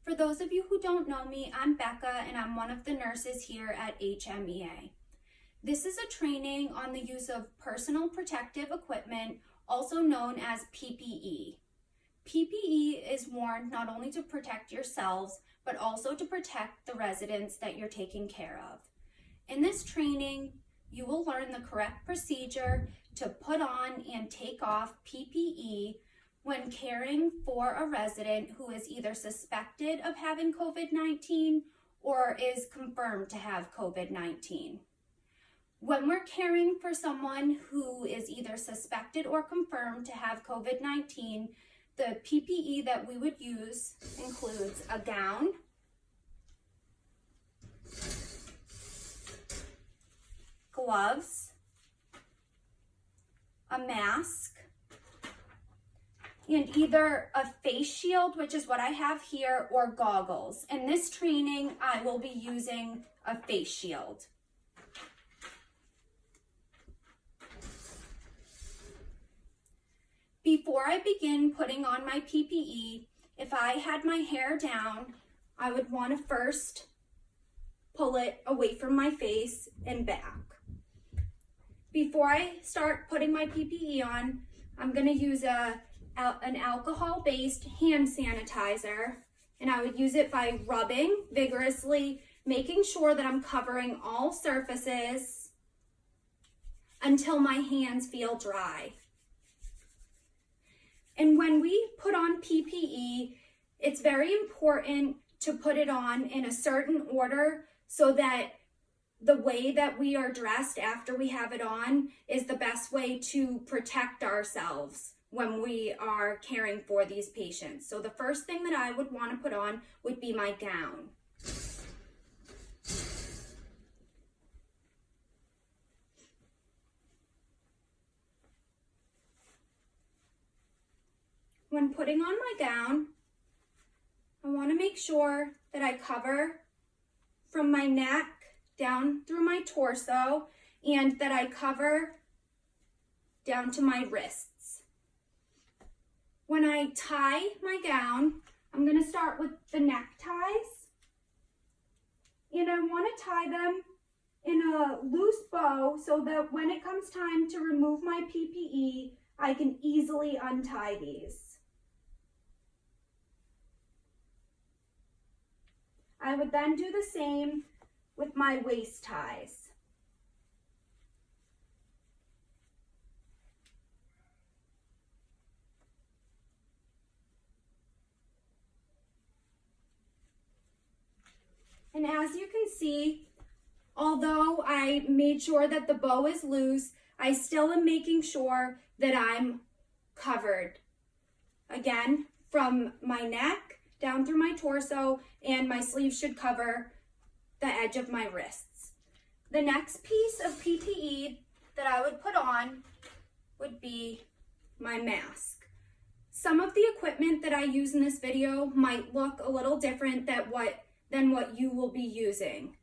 For those of you who don't know me, I'm Becca and I'm one of the nurses here at HMEA. This is a training on the use of personal protective equipment, also known as PPE. PPE is worn not only to protect yourselves, but also to protect the residents that you're taking care of. In this training, you will learn the correct procedure to put on and take off PPE when caring for a resident who is either suspected of having COVID-19 or is confirmed to have COVID-19. When we're caring for someone who is either suspected or confirmed to have COVID-19, the PPE that we would use includes a gown, gloves, a mask, and either a face shield, which is what I have here, or goggles. In this training, I will be using a face shield. Before I begin putting on my PPE, if I had my hair down, I would want to first pull it away from my face and back. Before I start putting my PPE on, I'm going to use an alcohol-based hand sanitizer, and I would use it by rubbing vigorously, making sure that I'm covering all surfaces until my hands feel dry. And when we put on PPE, it's very important to put it on in a certain order so that the way that we are dressed after we have it on is the best way to protect ourselves when we are caring for these patients. So the first thing that I would want to put on would be my gown. When putting on my gown, I want to make sure that I cover from my neck down through my torso and that I cover down to my wrists. When I tie my gown, I'm going to start with the neckties, and I want to tie them in a loose bow so that when it comes time to remove my PPE, I can easily untie these. I would then do the same with my waist ties. And as you can see, although I made sure that the bow is loose, I still am making sure that I'm covered. Again, from my neck down through my torso, and my sleeves should cover the edge of my wrists. The next piece of PPE that I would put on would be my mask. Some of the equipment that I use in this video might look a little different than what you will be using.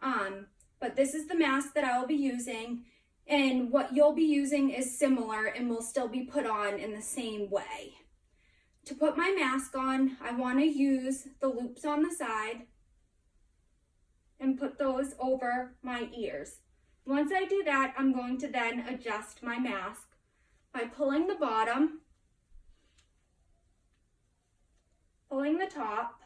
But this is the mask that I will be using, and what you'll be using is similar and will still be put on in the same way. To put my mask on, I want to use the loops on the side and put those over my ears. Once I do that, I'm going to then adjust my mask by pulling the bottom, pulling the top,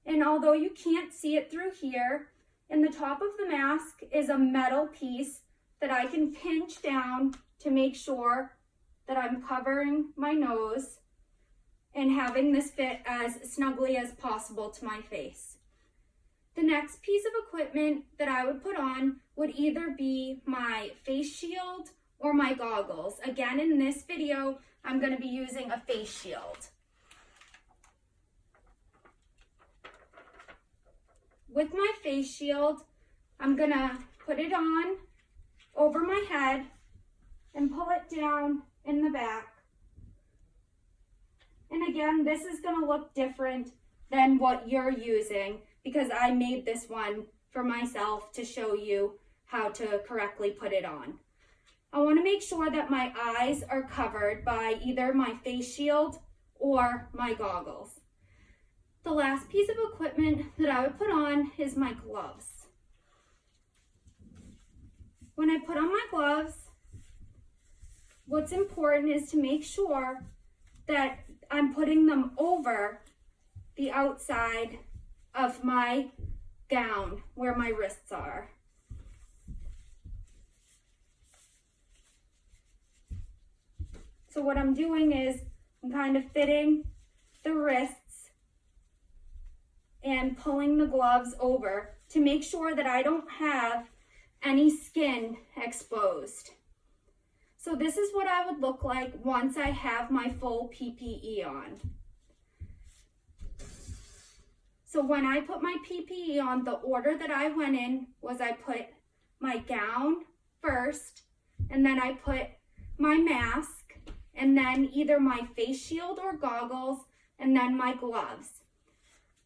and although you can't see it through here, in the top of the mask is a metal piece that I can pinch down to make sure that I'm covering my nose and having this fit as snugly as possible to my face. The next piece of equipment that I would put on would either be my face shield or my goggles. Again, in this video, I'm going to be using a face shield. With my face shield, I'm going to put it on over my head and pull it down in the back. And again, this is going to look different than what you're using because I made this one for myself to show you how to correctly put it on. I want to make sure that my eyes are covered by either my face shield or my goggles. The last piece of equipment that I would put on is my gloves. When I put on my gloves, what's important is to make sure that I'm putting them over the outside of my gown where my wrists are. So what I'm doing is I'm kind of fitting the wrists and pulling the gloves over to make sure that I don't have any skin exposed. So this is what I would look like once I have my full PPE on. So when I put my PPE on, the order that I went in was I put my gown first, and then I put my mask, and then either my face shield or goggles, and then my gloves.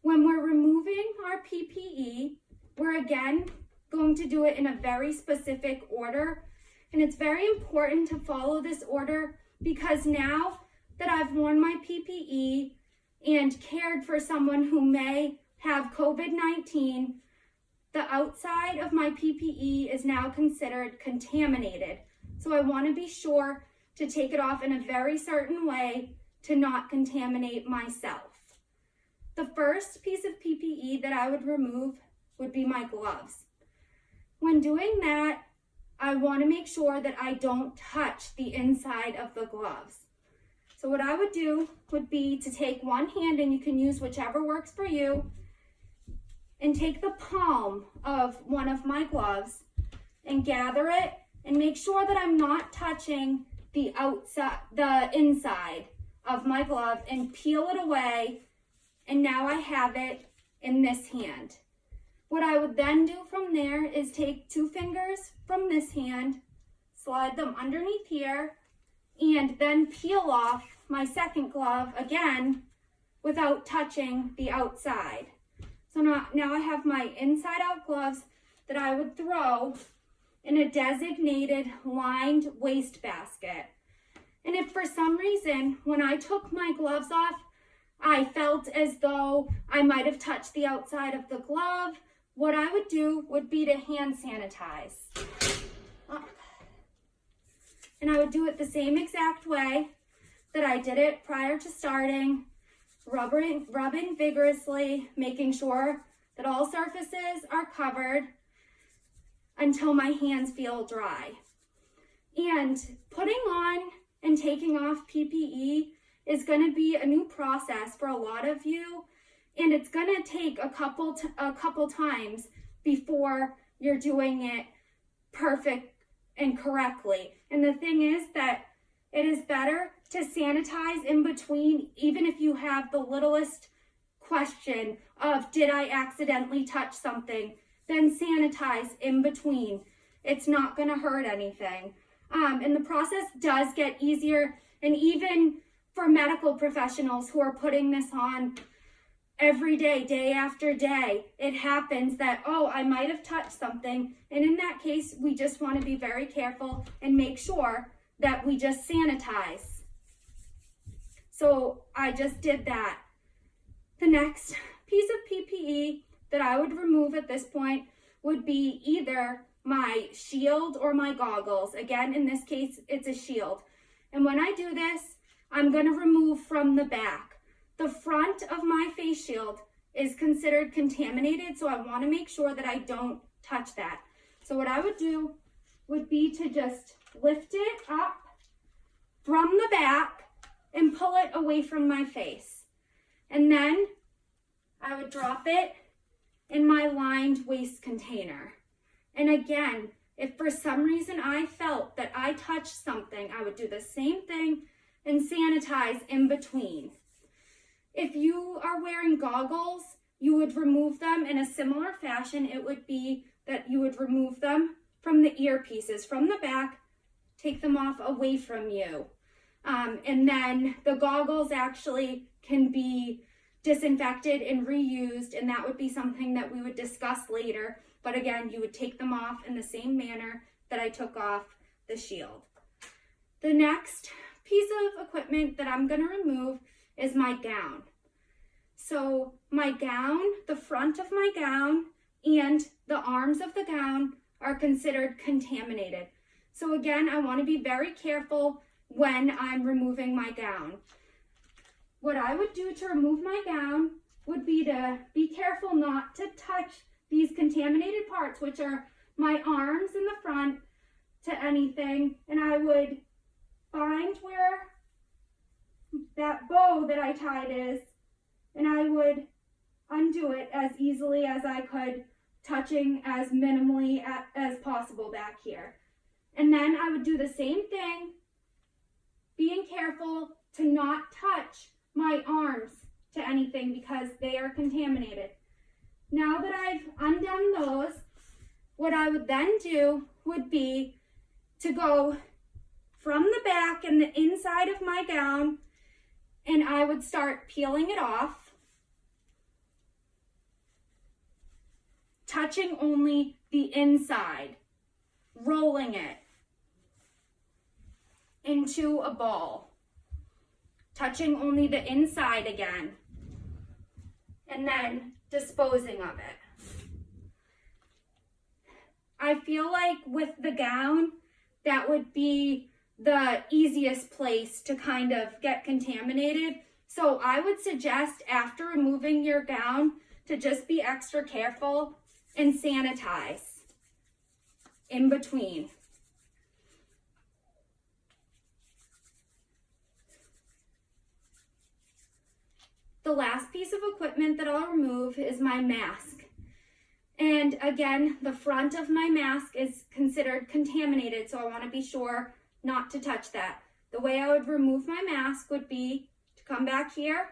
When we're removing our PPE, we're again going to do it in a very specific order. And it's very important to follow this order because now that I've worn my PPE and cared for someone who may have COVID-19, the outside of my PPE is now considered contaminated. So I want to be sure to take it off in a very certain way to not contaminate myself. The first piece of PPE that I would remove would be my gloves. When doing that, I want to make sure that I don't touch the inside of the gloves. So what I would do would be to take one hand, and you can use whichever works for you, and take the palm of one of my gloves and gather it and make sure that I'm not touching the inside of my glove, and peel it away. And now I have it in this hand. What I would then do from there is take 2 fingers from this hand, slide them underneath here, and then peel off my second glove again without touching the outside. So now I have my inside out gloves that I would throw in a designated lined wastebasket. And if for some reason when I took my gloves off, I felt as though I might have touched the outside of the glove, what I would do would be to hand sanitize. And I would do it the same exact way that I did it prior to starting, rubbing vigorously, making sure that all surfaces are covered until my hands feel dry. And putting on and taking off PPE is going to be a new process for a lot of you, and it's going to take a couple times before you're doing it perfect and correctly. And the thing is that it is better to sanitize in between, even if you have the littlest question of did I accidentally touch something, then sanitize in between. It's not going to hurt anything. And the process does get easier, and even for medical professionals who are putting this on every day, day after day, it happens that, oh, I might have touched something. And in that case, we just want to be very careful and make sure that we just sanitize. So I just did that. The next piece of PPE that I would remove at this point would be either my shield or my goggles. Again, in this case, it's a shield. And when I do this, I'm going to remove from the back. The front of my face shield is considered contaminated, so I want to make sure that I don't touch that. So what I would do would be to just lift it up from the back and pull it away from my face. And then I would drop it in my lined waste container. And again, if for some reason I felt that I touched something, I would do the same thing and sanitize in between. If you are wearing goggles, you would remove them in a similar fashion. It would be that you would remove them from the earpieces, from the back, take them off away from you. And then the goggles actually can be disinfected and reused, and that would be something that we would discuss later. But again, you would take them off in the same manner that I took off the shield. The next piece of equipment that I'm going to remove is my gown. So my gown, the front of my gown, and the arms of the gown are considered contaminated. So again, I want to be very careful when I'm removing my gown. What I would do to remove my gown would be to be careful not to touch these contaminated parts, which are my arms in the front, to anything, and I would find where that bow that I tied is, and I would undo it as easily as I could, touching as minimally as possible back here. And then I would do the same thing, being careful to not touch my arms to anything because they are contaminated. Now that I've undone those, what I would then do would be to go from the back and the inside of my gown, and I would start peeling it off, touching only the inside, rolling it into a ball, touching only the inside again, and then disposing of it. I feel like with the gown, that would be the easiest place to kind of get contaminated. So I would suggest after removing your gown to just be extra careful and sanitize in between. The last piece of equipment that I'll remove is my mask. And again, the front of my mask is considered contaminated, so I want to be sure not to touch that. The way I would remove my mask would be to come back here,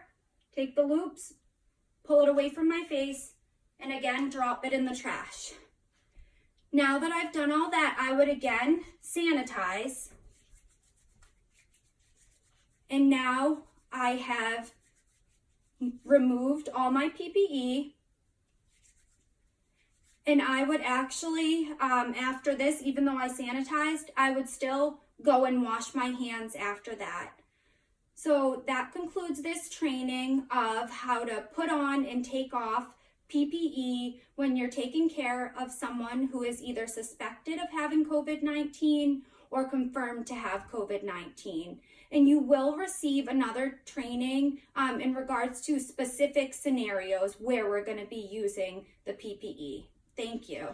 take the loops, pull it away from my face, and again, drop it in the trash. Now that I've done all that, I would again sanitize. And now I have removed all my PPE. And I would actually, after this, even though I sanitized, I would still go and wash my hands after that. So that concludes this training of how to put on and take off PPE when you're taking care of someone who is either suspected of having COVID-19 or confirmed to have COVID-19. And you will receive another training in regards to specific scenarios where we're going to be using the PPE. Thank you.